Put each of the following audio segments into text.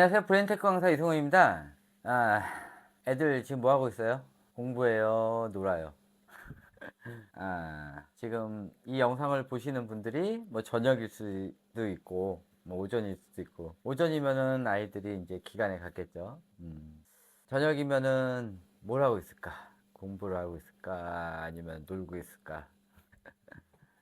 안녕하세요. 브레인테크 강사 이승호입니다. 애들 지금 뭐 하고 있어요? 공부해요? 놀아요? 지금 이 영상을 보시는 분들이 뭐 저녁일 수도 있고, 뭐 오전일 수도 있고, 오전이면은 아이들이 이제 기간에 갔겠죠. 저녁이면은 뭘 하고 있을까? 공부를 하고 있을까? 아니면 놀고 있을까?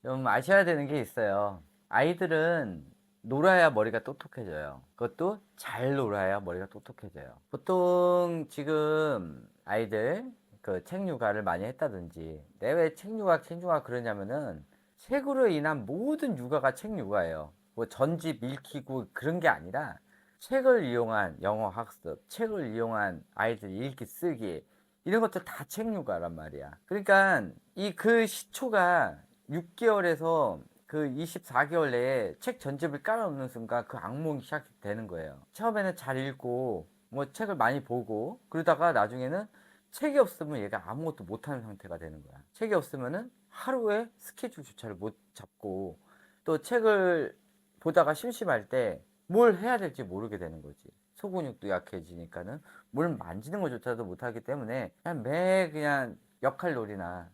좀 아셔야 되는 게 있어요. 아이들은 놀아야 머리가 똑똑해져요. 그것도 잘 놀아야 머리가 똑똑해져요. 보통 지금 아이들 그 책육아를 많이 했다든지, 내 왜 책육아 그러냐면은 책으로 인한 모든 육아가 책육아예요. 뭐 전집 읽히고 그런 게 아니라 책을 이용한 영어 학습, 책을 이용한 아이들 읽기 쓰기, 이런 것도 다 책육아란 말이야. 그러니까 이 그 시초가 6개월에서 그 24개월 내에 책 전집을 깔아놓는 순간 그 악몽이 시작되는 거예요. 처음에는 잘 읽고 뭐 책을 많이 보고 그러다가 나중에는 책이 없으면 얘가 아무것도 못하는 상태가 되는 거야. 책이 없으면은 하루에 스케줄조차를 못 잡고, 또 책을 보다가 심심할 때 뭘 해야 될지 모르게 되는 거지. 소근육도 약해지니까는 뭘 만지는 것조차도 못하기 때문에 그냥 매 그냥 역할놀이나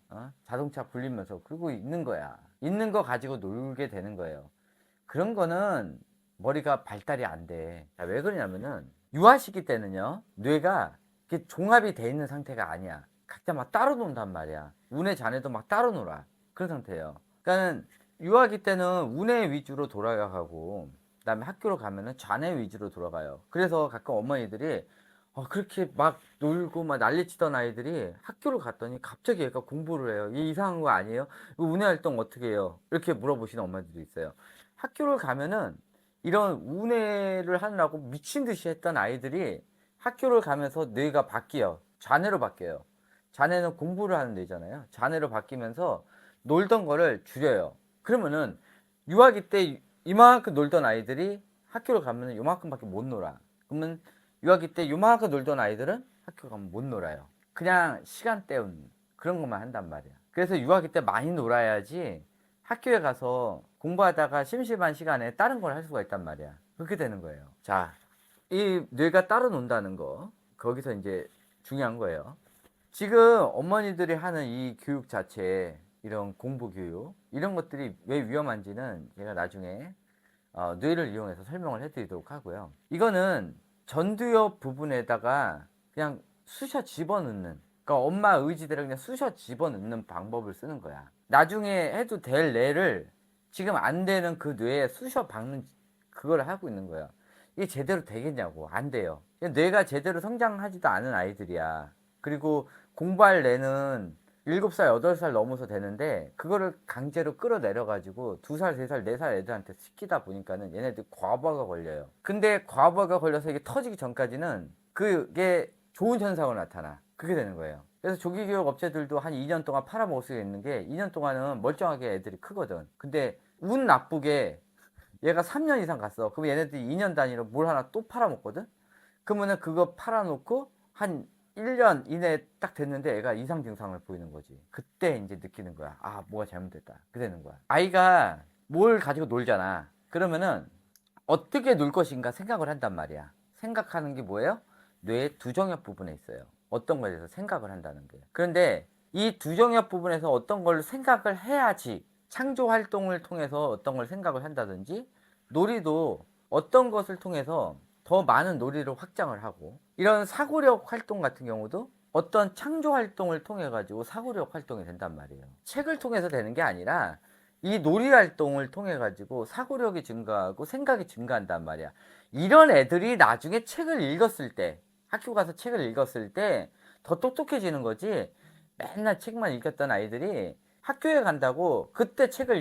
자동차 굴리면서 그러고 있는 거야. 있는 거 가지고 놀게 되는 거예요. 그런 거는 머리가 발달이 안 돼. 자, 왜 그러냐면은 유아 시기 때는요, 뇌가 이렇게 종합이 돼 있는 상태가 아니야. 각자 막 따로 논단 말이야. 운의 자네도 막 따로 놀아. 그런 상태예요. 그러니까는 유아기 때는 운의 위주로 돌아가고, 그다음에 학교로 가면은 좌뇌 위주로 돌아가요. 그래서 가끔 어머니들이 그렇게 막 놀고 막 난리치던 아이들이 학교를 갔더니 갑자기 얘가 공부를 해요. 이게 이상한 거 아니에요? 이거 운의 활동 어떻게 해요? 이렇게 물어보시는 엄마들도 있어요. 학교를 가면은 이런 운해를 하느라고 미친 듯이 했던 아이들이 학교를 가면서 뇌가 바뀌어요. 좌뇌로 바뀌어요. 좌뇌는 공부를 하는 뇌잖아요. 좌뇌로 바뀌면서 놀던 거를 줄여요. 그러면은 유아기 때 이만큼 놀던 아이들이 학교를 가면은 요만큼밖에 못 놀아. 그러면 유아기 때 요만큼 놀던 아이들은 학교 가면 못 놀아요. 그냥 시간 때우는 그런 것만 한단 말이야. 그래서 유아기 때 많이 놀아야지 학교에 가서 공부하다가 심심한 시간에 다른 걸 할 수가 있단 말이야. 그렇게 되는 거예요. 자, 이 뇌가 따로 논다는 거, 거기서 이제 중요한 거예요. 지금 어머니들이 하는 이 교육 자체, 이런 공부 교육, 이런 것들이 왜 위험한지는 제가 나중에 뇌를 이용해서 설명을 해드리도록 하고요. 이거는 전두엽 부분에다가 그냥 쑤셔 집어넣는, 그러니까 엄마 의지대로 그냥 쑤셔 집어넣는 방법을 쓰는 거야. 나중에 해도 될 뇌를 지금 안 되는 그 뇌에 쑤셔 박는 그걸 하고 있는 거야. 이게 제대로 되겠냐고. 안 돼요. 뇌가 제대로 성장하지도 않은 아이들이야. 그리고 공부할 뇌는 7살, 8살 넘어서 되는데 그거를 강제로 끌어내려가지고 2살, 3살, 4살 애들한테 시키다 보니까는 얘네들 과부하가 걸려요. 근데 과부하가 걸려서 이게 터지기 전까지는 그게 좋은 현상으로 나타나. 그게 되는 거예요. 그래서 조기교육 업체들도 한 2년 동안 팔아먹을 수 있는 게 2년 동안은 멀쩡하게 애들이 크거든. 근데 운 나쁘게 얘가 3년 이상 갔어. 그럼 얘네들이 2년 단위로 뭘 하나 또 팔아먹거든? 그러면은 그거 팔아놓고 한 1년 이내에 딱 됐는데 애가 이상 증상을 보이는 거지. 그때 이제 느끼는 거야. 아, 뭐가 잘못됐다. 그 되는 거야. 아이가 뭘 가지고 놀잖아. 그러면은 어떻게 놀 것인가 생각을 한단 말이야. 생각하는 게 뭐예요? 뇌의 두정엽 부분에 있어요. 어떤 거에 대해서 생각을 한다는 게. 그런데 이 두정엽 부분에서 어떤 걸 생각을 해야지 창조 활동을 통해서 어떤 걸 생각을 한다든지, 놀이도 어떤 것을 통해서 더 많은 놀이를 확장을 하고, 이런 사고력 활동 같은 경우도 어떤 창조 활동을 통해 가지고 사고력 활동이 된단 말이에요. 책을 통해서 되는 게 아니라 이 놀이 활동을 통해 가지고 사고력이 증가하고 생각이 증가한단 말이야. 이런 애들이 나중에 책을 읽었을 때, 학교 가서 책을 읽었을 때 더 똑똑해지는 거지. 맨날 책만 읽었던 아이들이 학교에 간다고 그때 책을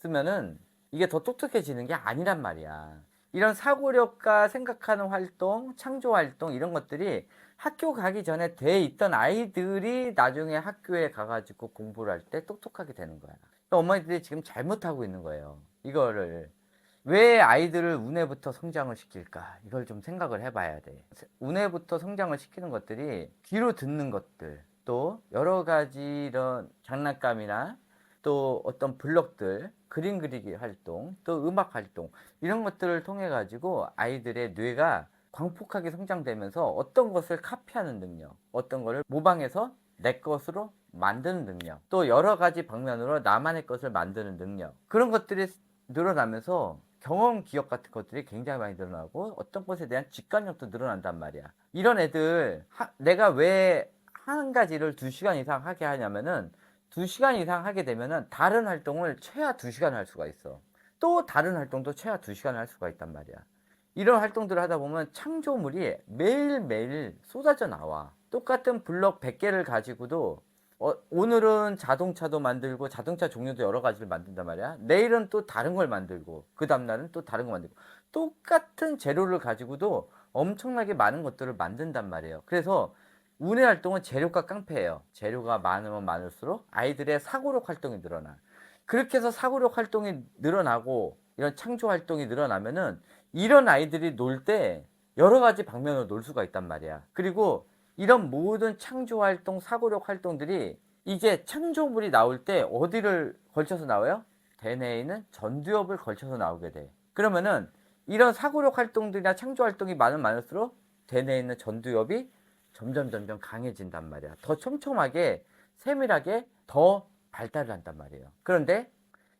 읽었으면은 이게 더 똑똑해지는 게 아니란 말이야. 이런 사고력과 생각하는 활동, 창조 활동, 이런 것들이 학교 가기 전에 돼 있던 아이들이 나중에 학교에 가가지고 공부를 할 때 똑똑하게 되는 거야. 어머니들이 지금 잘못하고 있는 거예요. 이거를. 왜 아이들을 운해부터 성장을 시킬까? 이걸 좀 생각을 해봐야 돼. 운해부터 성장을 시키는 것들이 귀로 듣는 것들, 또 여러 가지 이런 장난감이나 또 어떤 블록들, 그림 그리기 활동, 또 음악 활동 이런 것들을 통해 가지고 아이들의 뇌가 광폭하게 성장되면서 어떤 것을 카피하는 능력, 어떤 것을 모방해서 내 것으로 만드는 능력, 또 여러 가지 방면으로 나만의 것을 만드는 능력, 그런 것들이 늘어나면서 경험 기억 같은 것들이 굉장히 많이 늘어나고 어떤 것에 대한 직관력도 늘어난단 말이야. 이런 애들 내가 왜 한 가지를 2시간 이상 하게 하냐면은 2시간 이상 하게 되면은 다른 활동을 최하 2시간 할 수가 있어. 또 다른 활동도 최하 2시간 할 수가 있단 말이야. 이런 활동들을 하다 보면 창조물이 매일매일 쏟아져 나와. 똑같은 블럭 100개를 가지고도 오늘은 자동차도 만들고 자동차 종류도 여러 가지를 만든단 말이야. 내일은 또 다른 걸 만들고 그 다음날은 또 다른 거 만들고 똑같은 재료를 가지고도 엄청나게 많은 것들을 만든단 말이에요. 그래서 운의 활동은 재료가 깡패예요. 재료가 많으면 많을수록 아이들의 사고력 활동이 늘어나. 그렇게 해서 사고력 활동이 늘어나고 이런 창조 활동이 늘어나면은 이런 아이들이 놀 때 여러 가지 방면으로 놀 수가 있단 말이야. 그리고 이런 모든 창조 활동, 사고력 활동들이 이제 창조물이 나올 때 어디를 걸쳐서 나와요? 대뇌에 있는 전두엽을 걸쳐서 나오게 돼. 그러면은 이런 사고력 활동들이나 창조 활동이 많을수록 대뇌에 있는 전두엽이 점점 강해진단 말이야. 더 촘촘하게, 세밀하게 더 발달을 한단 말이에요. 그런데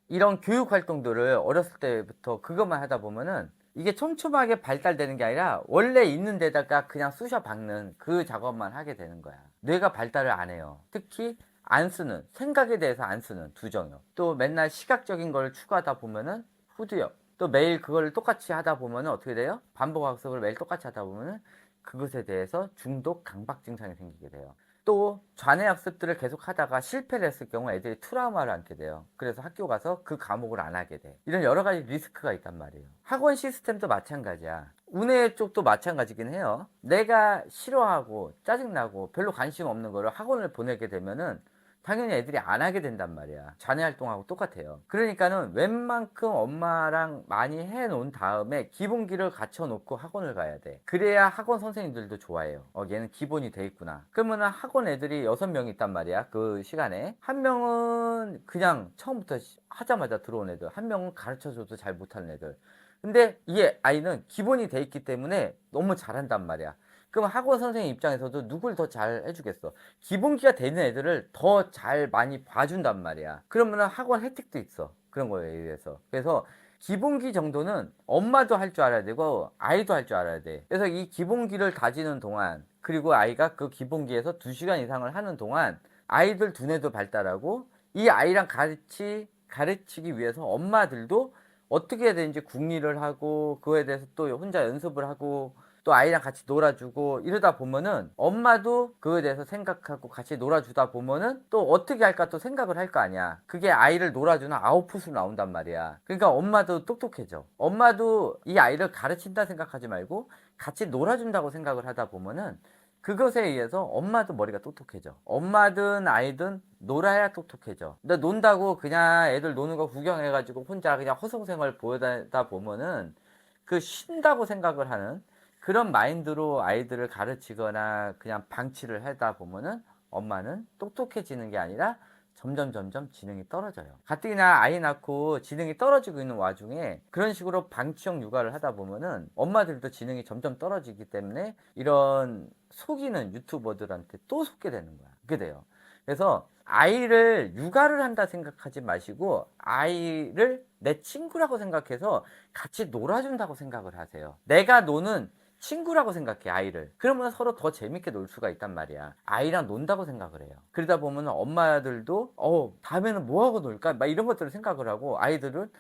이런 교육 활동들을 어렸을 때부터 그것만 하다 보면은 이게 촘촘하게 발달되는 게 아니라 원래 있는 데다가 그냥 쑤셔 박는 그 작업만 하게 되는 거야. 뇌가 발달을 안 해요. 특히 안 쓰는, 생각에 대해서 안 쓰는 두정엽. 또 맨날 시각적인 걸 추구하다 보면은 후두엽. 또 매일 그걸 똑같이 하다 보면은 어떻게 돼요? 반복학습을 매일 똑같이 하다 보면은 그것에 대해서 중독 강박 증상이 생기게 돼요. 또 좌뇌 학습들을 계속 하다가 실패를 했을 경우 애들이 트라우마를 안게 돼요. 그래서 학교 가서 그 과목을 안 하게 돼. 이런 여러 가지 리스크가 있단 말이에요. 학원 시스템도 마찬가지야. 운의 쪽도 마찬가지긴 해요. 내가 싫어하고 짜증나고 별로 관심 없는 거를 학원을 보내게 되면은 당연히 애들이 안 하게 된단 말이야. 자녀 활동하고 똑같아요. 그러니까는 웬만큼 엄마랑 많이 해 놓은 다음에 기본기를 갖춰 놓고 학원을 가야 돼. 그래야 학원 선생님들도 좋아해요. 얘는 기본이 돼 있구나. 그러면은 학원 애들이 6명 있단 말이야. 그 시간에. 한 명은 그냥 처음부터 하자마자 들어온 애들. 한 명은 가르쳐줘도 잘 못하는 애들. 근데 이 아이는 기본이 돼 있기 때문에 너무 잘한단 말이야. 그럼 학원 선생님 입장에서도 누굴 더 잘 해주겠어? 기본기가 되는 애들을 더 잘 많이 봐준단 말이야. 그러면은 학원 혜택도 있어. 그런 거에 의해서. 그래서 기본기 정도는 엄마도 할 줄 알아야 되고 아이도 할 줄 알아야 돼. 그래서 이 기본기를 다지는 동안 그리고 아이가 그 기본기에서 2시간 이상을 하는 동안 아이들 두뇌도 발달하고 이 아이랑 같이 가르치기 위해서 엄마들도 어떻게 해야 되는지 궁리를 하고 그거에 대해서 또 혼자 연습을 하고 또 아이랑 같이 놀아주고 이러다 보면은 엄마도 그거에 대해서 생각하고 같이 놀아주다 보면은 또 어떻게 할까 또 생각을 할 거 아니야. 그게 아이를 놀아주는 아웃풋으로 나온단 말이야. 그러니까 엄마도 똑똑해져. 엄마도 이 아이를 가르친다 생각하지 말고 같이 놀아준다고 생각을 하다 보면은 그것에 의해서 엄마도 머리가 똑똑해져. 엄마든 아이든 놀아야 똑똑해져. 근데 논다고 그냥 애들 노는 거 구경해가지고 혼자 그냥 허송생활 보여다 보면은 그 쉰다고 생각을 하는 그런 마인드로 아이들을 가르치거나 그냥 방치를 하다 보면은 엄마는 똑똑해지는 게 아니라 점점 지능이 떨어져요. 가뜩이나 아이 낳고 지능이 떨어지고 있는 와중에 그런 식으로 방치형 육아를 하다 보면은 엄마들도 지능이 점점 떨어지기 때문에 이런 속이는 유튜버들한테 또 속게 되는 거야. 그게 돼요. 그래서 아이를 육아를 한다 생각하지 마시고 아이를 내 친구라고 생각해서 같이 놀아준다고 생각을 하세요. 내가 노는 친구라고 생각해 아이를. 그러면 서로 더 재밌게 놀 수가 있단 말이야. 아이랑 논다고 생각을 해요. 그러다 보면 엄마들도 다음에는 뭐하고 놀까? 막 이런 것들을 생각을 하고 아이들은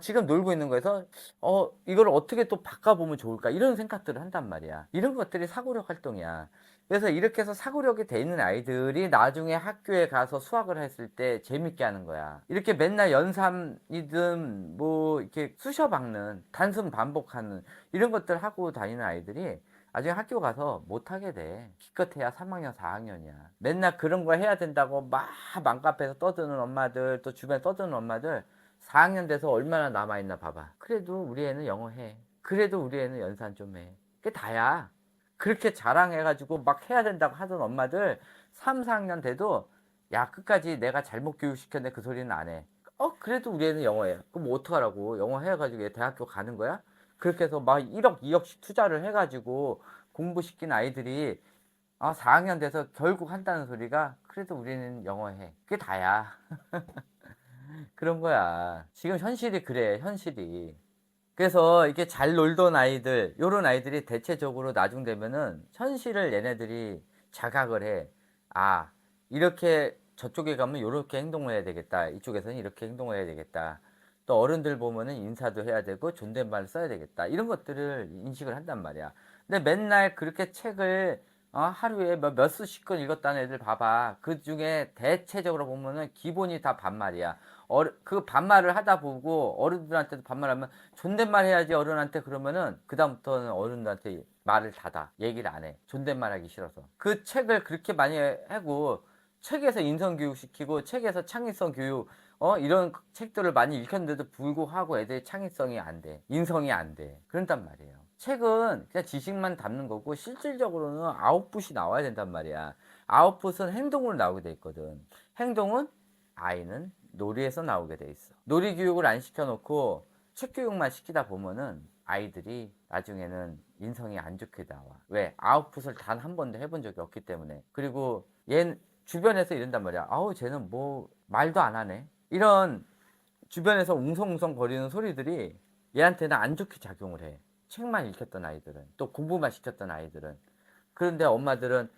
지금 놀고 있는 거에서 이걸 어떻게 또 바꿔보면 좋을까? 이런 생각들을 한단 말이야. 이런 것들이 사고력 활동이야. 그래서 이렇게 해서 사고력이 돼 있는 아이들이 나중에 학교에 가서 수학을 했을 때 재밌게 하는 거야. 이렇게 맨날 연삼이든 뭐 이렇게 쑤셔 박는 단순 반복하는 이런 것들 하고 다니는 아이들이 나중에 학교 가서 못하게 돼. 기껏해야 3학년, 4학년이야. 맨날 그런 거 해야 된다고 막 맘카페에서 떠드는 엄마들, 또 주변에 떠드는 엄마들 4학년 돼서 얼마나 남아있나 봐봐. 그래도 우리 애는 영어 해. 그래도 우리 애는 연산 좀 해. 그게 다야. 그렇게 자랑해가지고 막 해야 된다고 하던 엄마들 3, 4학년 돼도 야, 끝까지 내가 잘못 교육시켰네 그 소리는 안 해. 그래도 우리 애는 영어해. 그럼 뭐 어떡하라고. 영어 해가지고 얘 대학교 가는 거야? 그렇게 해서 막 1억, 2억씩 투자를 해가지고 공부시킨 아이들이 4학년 돼서 결국 한다는 소리가 그래도 우리는 영어해. 그게 다야. 그런 거야. 지금 현실이 그래, 현실이. 그래서 이게 잘 놀던 아이들, 요런 아이들이 대체적으로 나중 되면은 현실을 얘네들이 자각을 해. 아, 이렇게 저쪽에 가면 이렇게 행동을 해야 되겠다. 이쪽에서는 이렇게 행동을 해야 되겠다. 또 어른들 보면은 인사도 해야 되고 존댓말을 써야 되겠다. 이런 것들을 인식을 한단 말이야. 근데 맨날 그렇게 책을 하루에 몇 수십 권 읽었다는 애들 봐봐. 그 중에 대체적으로 보면은 기본이 다 반말이야. 그 반말을 하다 보고 어른들한테도 반말하면 존댓말 해야지 어른한테 그러면은 그다음부터는 어른들한테 말을 닫아. 얘기를 안 해. 존댓말 하기 싫어서. 그 책을 그렇게 많이 하고 책에서 인성교육 시키고 책에서 창의성 교육 이런 책들을 많이 읽혔는데도 불구하고 애들이 창의성이 안 돼. 인성이 안 돼. 그런단 말이에요. 책은 그냥 지식만 담는 거고 실질적으로는 아웃풋이 나와야 된단 말이야. 아웃풋은 행동으로 나오게 돼 있거든. 행동은 아이는 놀이에서 나오게 돼 있어. 놀이 교육을 안 시켜놓고 책 교육만 시키다 보면은 아이들이 나중에는 인성이 안 좋게 나와. 왜? 아웃풋을 단 한 번도 해본 적이 없기 때문에. 그리고 얘 주변에서 이런단 말이야. 아우 쟤는 뭐 말도 안 하네. 이런 주변에서 웅성웅성 거리는 소리들이 얘한테는 안 좋게 작용을 해. 책만 읽혔던 아이들은 또 공부만 시켰던 아이들은. 그런데 엄마들은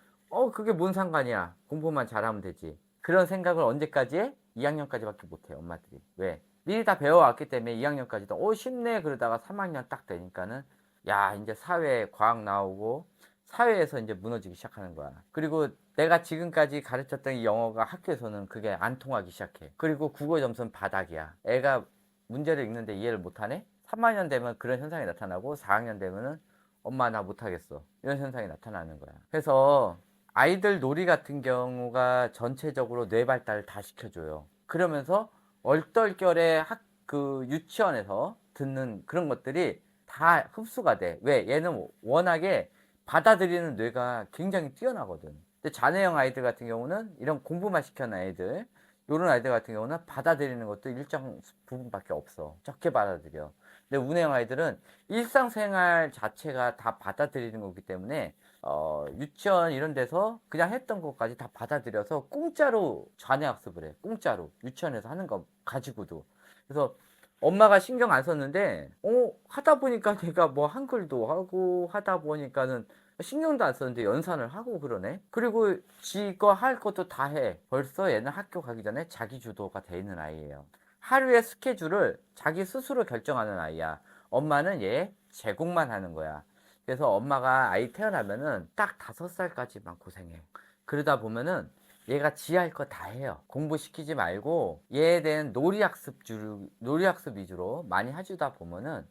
그게 뭔 상관이야. 공부만 잘하면 되지. 그런 생각을 언제까지 해? 2학년까지밖에 못해 엄마들이. 왜? 미리 다 배워왔기 때문에 2학년까지도 쉽네 그러다가 3학년 딱 되니까는 야 이제 사회 과학 나오고 사회에서 이제 무너지기 시작하는 거야. 그리고 내가 지금까지 가르쳤던 이 영어가 학교에서는 그게 안 통하기 시작해. 그리고 국어 점수는 바닥이야. 애가 문제를 읽는데 이해를 못하네? 3학년 되면 그런 현상이 나타나고 4학년 되면은 엄마 나 못하겠어. 이런 현상이 나타나는 거야. 그래서 아이들 놀이 같은 경우가 전체적으로 뇌 발달을 다 시켜줘요. 그러면서 얼떨결에 그 유치원에서 듣는 그런 것들이 다 흡수가 돼. 왜? 얘는 워낙에 받아들이는 뇌가 굉장히 뛰어나거든. 근데 자네형 아이들 같은 경우는 이런 공부만 시켜놓은 아이들, 이런 아이들 같은 경우는 받아들이는 것도 일정 부분밖에 없어. 적게 받아들여. 근데 운행 아이들은 일상생활 자체가 다 받아들이는 거기 때문에 유치원 이런 데서 그냥 했던 것까지 다 받아들여서 공짜로 좌뇌 학습을 해. 공짜로 유치원에서 하는 거 가지고도. 그래서 엄마가 신경 안 썼는데 하다 보니까 걔가 뭐 한글도 하고 하다 보니까는 신경도 안 썼는데 연산을 하고 그러네. 그리고 지거 할 것도 다 해. 벌써 얘는 학교 가기 전에 자기 주도가 돼 있는 아이예요. 하루의 스케줄을 자기 스스로 결정하는 아이야. 엄마는 얘 제공만 하는 거야. 그래서 엄마가 아이 태어나면은 딱 5살까지만 고생해. 그러다 보면은 얘가 지 할 거 다 해요. 공부시키지 말고 얘에 대한 놀이학습 위주로 많이 해주다 보면은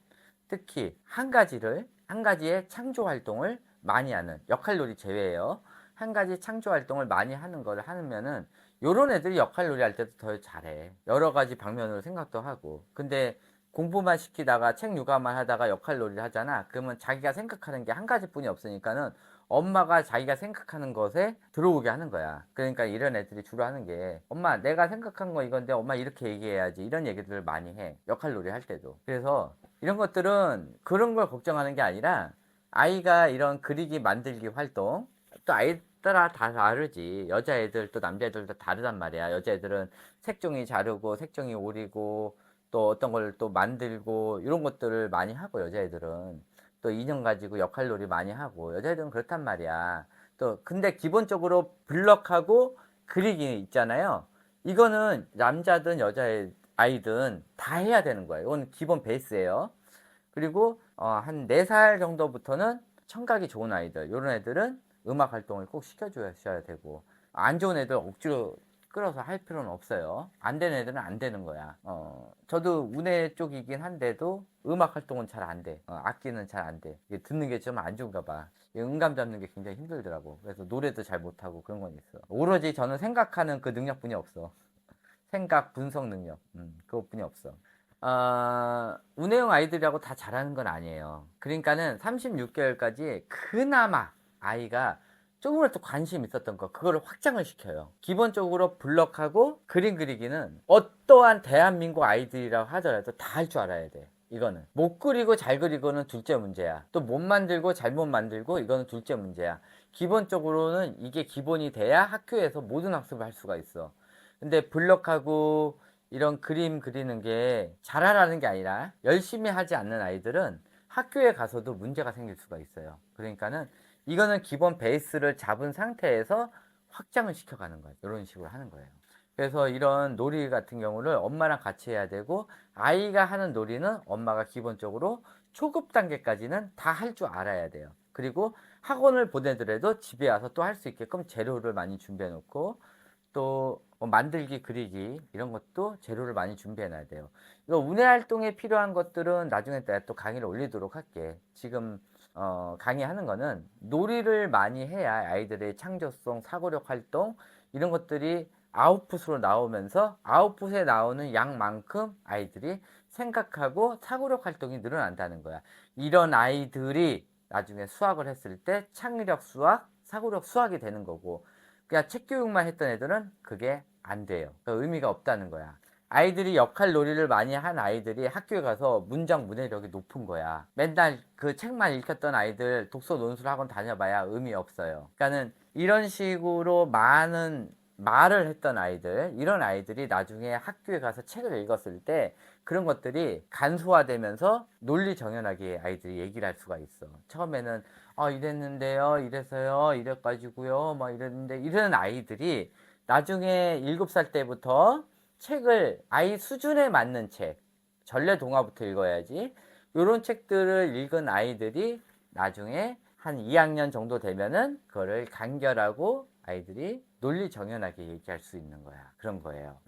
특히 한 가지의 창조 활동을 많이 하는 역할놀이 제외예요. 한 가지 창조 활동을 많이 하는 거를 하면은 요런 애들이 역할놀이 할 때도 더 잘해. 여러 가지 방면으로 생각도 하고. 근데 공부만 시키다가 책 육아만 하다가 역할놀이를 하잖아. 그러면 자기가 생각하는 게 한 가지뿐이 없으니까는 엄마가 자기가 생각하는 것에 들어오게 하는 거야. 그러니까 이런 애들이 주로 하는 게 엄마 내가 생각한 거 이건데 엄마 이렇게 얘기해야지 이런 얘기들을 많이 해. 역할놀이 할 때도. 그래서 이런 것들은 그런 걸 걱정하는 게 아니라 아이가 이런 그리기 만들기 활동 또 아이 따라 다 다르지. 여자애들 또 남자애들도 다르단 말이야. 여자애들은 색종이 자르고 색종이 오리고 또 어떤 걸 또 만들고 이런 것들을 많이 하고 여자애들은 또 인형 가지고 역할놀이 많이 하고 여자애들은 그렇단 말이야. 또 근데 기본적으로 블럭하고 그리기 있잖아요. 이거는 남자든 여자 아이든 다 해야 되는 거예요. 이건 기본 베이스예요. 그리고 한 4살 정도부터는 청각이 좋은 아이들 이런 애들은 음악 활동을 꼭 시켜줘야 되고 안 좋은 애들 억지로 끌어서 할 필요는 없어요. 안 되는 애들은 안 되는 거야. 저도 운해 쪽이긴 한데도 음악 활동은 잘 안 돼. 악기는 잘 안 돼. 이게 듣는 게 좀 안 좋은가 봐. 음감 잡는 게 굉장히 힘들더라고. 그래서 노래도 잘 못하고 그런 건 있어. 오로지 저는 생각하는 그 능력뿐이 없어. 생각, 분석 능력. 그것뿐이 없어. 운해형 아이들이라고 다 잘하는 건 아니에요. 그러니까는 36개월까지 그나마 아이가 조금이라도 관심 있었던 거 그거를 확장을 시켜요. 기본적으로 블럭하고 그림 그리기는 어떠한 대한민국 아이들이라고 하더라도 다 할 줄 알아야 돼. 이거는 못 그리고 잘 그리고는 둘째 문제야. 또 못 만들고 잘못 만들고 이거는 둘째 문제야. 기본적으로는 이게 기본이 돼야 학교에서 모든 학습을 할 수가 있어. 근데 블럭하고 이런 그림 그리는 게 잘하라는 게 아니라 열심히 하지 않는 아이들은 학교에 가서도 문제가 생길 수가 있어요. 그러니까는 이거는 기본 베이스를 잡은 상태에서 확장을 시켜가는 거예요. 이런 식으로 하는 거예요. 그래서 이런 놀이 같은 경우를 엄마랑 같이 해야 되고, 아이가 하는 놀이는 엄마가 기본적으로 초급 단계까지는 다 할 줄 알아야 돼요. 그리고 학원을 보내더라도 집에 와서 또 할 수 있게끔 재료를 많이 준비해 놓고, 또 만들기, 그리기 이런 것도 재료를 많이 준비해 놔야 돼요. 이거 운회 활동에 필요한 것들은 나중에 내가 또 강의를 올리도록 할게. 지금 강의하는 거는 놀이를 많이 해야 아이들의 창조성, 사고력 활동 이런 것들이 아웃풋으로 나오면서 아웃풋에 나오는 양만큼 아이들이 생각하고 사고력 활동이 늘어난다는 거야. 이런 아이들이 나중에 수학을 했을 때 창의력 수학, 사고력 수학이 되는 거고, 그냥 책 교육만 했던 애들은 그게 안 돼요. 그러니까 의미가 없다는 거야. 아이들이 역할 놀이를 많이 한 아이들이 학교에 가서 문장 문해력이 높은 거야. 맨날 그 책만 읽혔던 아이들 독서 논술 학원 다녀봐야 의미 없어요. 그러니까는 이런 식으로 많은 말을 했던 아이들, 이런 아이들이 나중에 학교에 가서 책을 읽었을 때 그런 것들이 간소화되면서 논리정연하게 아이들이 얘기를 할 수가 있어. 처음에는 이랬는데요, 이래서요, 이래가지고요, 막 이랬는데, 이런 아이들이 나중에 7살 때부터 책을 아이 수준에 맞는 책, 전래동화부터 읽어야지. 요런 책들을 읽은 아이들이 나중에 한 2학년 정도 되면은 그거를 간결하고 아이들이 논리정연하게 얘기할 수 있는 거야. 그런 거예요.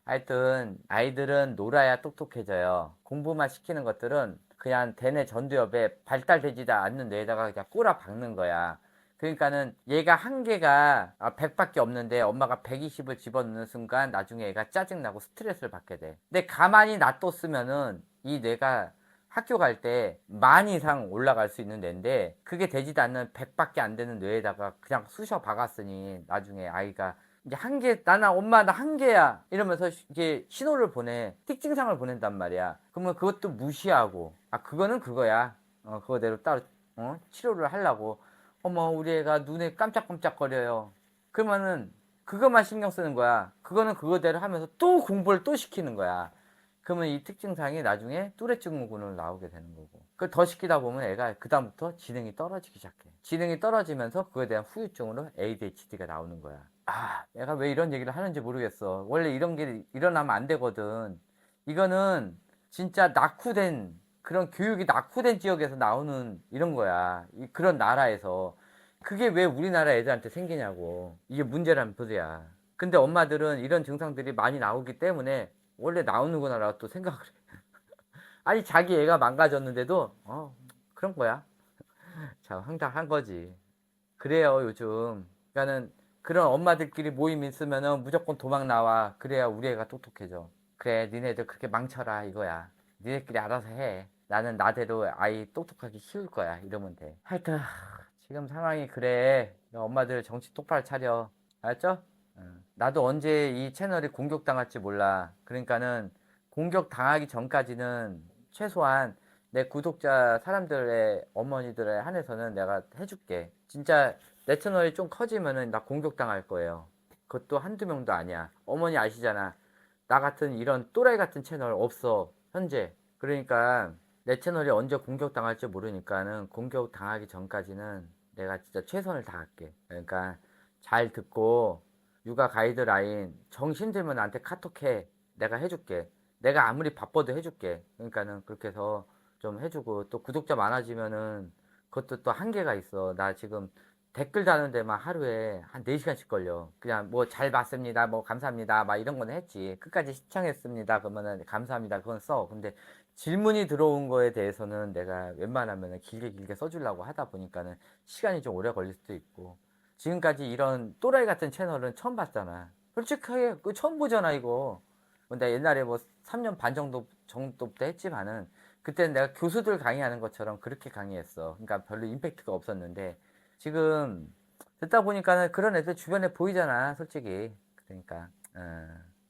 하여튼 아이들은 놀아야 똑똑해져요. 공부만 시키는 것들은 그냥 대뇌 전두엽에 발달되지도 않는 뇌에다가 그냥 꼬라 박는 거야. 그러니까는 얘가 한계가 100밖에 없는데 엄마가 120을 집어넣는 순간 나중에 얘가 짜증나고 스트레스를 받게 돼. 근데 가만히 놔뒀으면은 이 뇌가 학교 갈 때 만 이상 올라갈 수 있는 뇌인데, 그게 되지도 않는 100밖에 안 되는 뇌에다가 그냥 쑤셔 박았으니 나중에 아이가 이제 한계, 나는 엄마 나 한계야 이러면서 이게 신호를 보내, 특징상을 보낸단 말이야. 그러면 그것도 무시하고, 그거는 그거야, 그거대로 따로 치료를 하려고. 어머 우리 애가 눈에 깜짝깜짝거려요. 그러면은 그것만 신경 쓰는 거야. 그거는 그거대로 하면서 또 공부를 또 시키는 거야. 그러면 이 특징상이 나중에 뚜레 증후군으로 나오게 되는 거고, 그걸 더 시키다 보면 애가 그다음부터 지능이 떨어지기 시작해. 지능이 떨어지면서 그거에 대한 후유증으로 ADHD가 나오는 거야. 내가 왜 이런 얘기를 하는지 모르겠어. 원래 이런 게 일어나면 안 되거든. 이거는 진짜 낙후된, 그런 교육이 낙후된 지역에서 나오는 이런 거야. 그런 나라에서. 그게 왜 우리나라 애들한테 생기냐고. 이게 문제란 소리야. 근데 엄마들은 이런 증상들이 많이 나오기 때문에 원래 나오는구나라고 또 생각을 해. 아니, 자기 애가 망가졌는데도, 그런 거야. 참 황당한 거지. 그래요, 요즘. 그러니까는 그런 엄마들끼리 모임 있으면은 무조건 도망 나와. 그래야 우리 애가 똑똑해져. 그래, 니네들 그렇게 망쳐라, 이거야. 니네끼리 알아서 해. 나는 나대로 아이 똑똑하게 키울 거야. 이러면 돼. 하여튼, 지금 상황이 그래. 엄마들 정신 똑바로 차려. 알았죠? 나도 언제 이 채널이 공격당할지 몰라. 그러니까는 공격당하기 전까지는 최소한 내 구독자 사람들의 어머니들에 한해서는 내가 해줄게. 진짜 내 채널이 좀 커지면은 나 공격당할 거예요. 그것도 한두 명도 아니야. 어머니 아시잖아. 나 같은 이런 또라이 같은 채널 없어. 현재. 그러니까 내 채널이 언제 공격당할지 모르니까는 공격당하기 전까지는 내가 진짜 최선을 다할게. 그러니까 잘 듣고 육아 가이드라인 정신 들면 나한테 카톡해. 내가 해줄게. 내가 아무리 바빠도 해줄게. 그러니까는 그렇게 해서 좀 해주고, 또 구독자 많아지면은 그것도 또 한계가 있어. 나 지금 댓글 다는 데만 하루에 한 4시간씩 걸려. 그냥 뭐 잘 봤습니다. 뭐 감사합니다. 막 이런 거는 했지. 끝까지 시청했습니다. 그러면은 감사합니다. 그건 써. 근데 질문이 들어온 거에 대해서는 내가 웬만하면 길게 길게 써주려고 하다 보니까는 시간이 좀 오래 걸릴 수도 있고. 지금까지 이런 또라이 같은 채널은 처음 봤잖아. 솔직하게 그 처음 보잖아 이거. 근데 옛날에 뭐 3년 반 정도부터 했지만은 그때는 내가 교수들 강의하는 것처럼 그렇게 강의했어. 그러니까 별로 임팩트가 없었는데 지금 듣다 보니까는 그런 애들 주변에 보이잖아, 솔직히. 그러니까,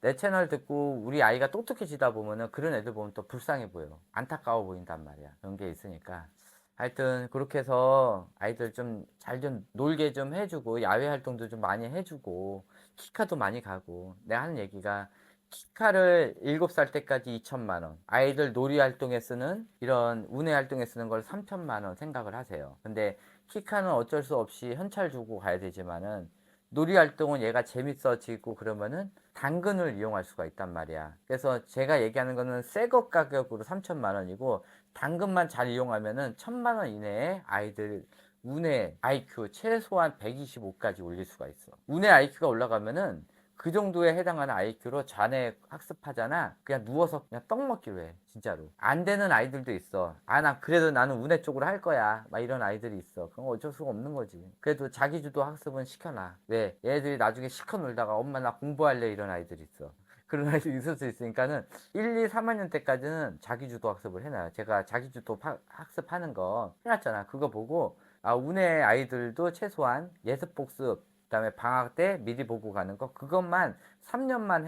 내 채널 듣고 우리 아이가 똑똑해지다 보면은 그런 애들 보면 또 불쌍해 보여. 안타까워 보인단 말이야. 그런 게 있으니까. 하여튼, 그렇게 해서 아이들 좀 잘 좀 놀게 좀 해주고, 야외 활동도 좀 많이 해주고, 키카도 많이 가고. 내가 하는 얘기가, 키카를 7살 때까지 2천만 원, 아이들 놀이 활동에 쓰는 이런 운해 활동에 쓰는 걸 3천만 원 생각을 하세요. 근데 키카는 어쩔 수 없이 현찰 주고 가야 되지만은 놀이 활동은 얘가 재밌어지고 그러면은 당근을 이용할 수가 있단 말이야. 그래서 제가 얘기하는 거는 새 것 가격으로 3천만 원이고 당근만 잘 이용하면은 1천만 원 이내에 아이들 운의 IQ 최소한 125까지 올릴 수가 있어. 운의 IQ가 올라가면은 그 정도에 해당하는 IQ로 자네 학습하잖아. 그냥 누워서 그냥 떡 먹기로 해. 진짜로. 안 되는 아이들도 있어. 아, 나 그래도 나는 운해 쪽으로 할 거야. 막 이런 아이들이 있어. 그건 어쩔 수가 없는 거지. 그래도 자기주도 학습은 시켜놔. 왜? 얘네들이 나중에 시커 놀다가 엄마 나 공부할래 이런 아이들이 있어. 그런 아이들이 있을 수 있으니까는 1, 2, 3학년 때까지는 자기주도 학습을 해놔요. 제가 자기주도 학습하는 거 해놨잖아. 그거 보고 아, 운의 아이들도 최소한 예습 복습 그다음에 방학 때 미리 보고 가는 거 그것만 3년만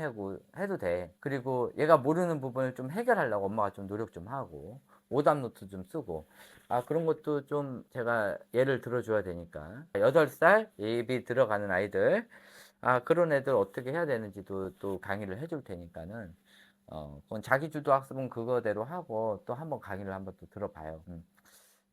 해도 돼. 그리고 얘가 모르는 부분을 좀 해결하려고 엄마가 좀 노력 좀 하고 오답 노트 좀 쓰고 아 그런 것도 좀 제가 예를 들어줘야 되니까 8살 예비 들어가는 아이들 아 그런 애들 어떻게 해야 되는지도 또 강의를 해줄 테니까는 그건 자기주도 학습은 그거대로 하고 또 한번 강의를 한번 또 들어봐요.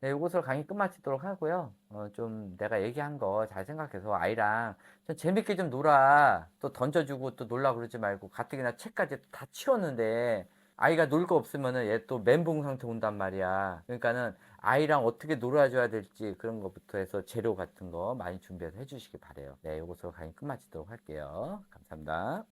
네, 이것으로 강의 끝마치도록 하고요. 좀 내가 얘기한 거 잘 생각해서 아이랑 좀 재밌게 좀 놀아. 또 던져주고 또 놀라 그러지 말고 가뜩이나 책까지 다 치웠는데 아이가 놀 거 없으면은 얘 또 멘붕 상태 온단 말이야. 그러니까는 아이랑 어떻게 놀아줘야 될지 그런 것부터 해서 재료 같은 거 많이 준비해서 해주시기 바래요. 네, 이것으로 강의 끝마치도록 할게요. 감사합니다.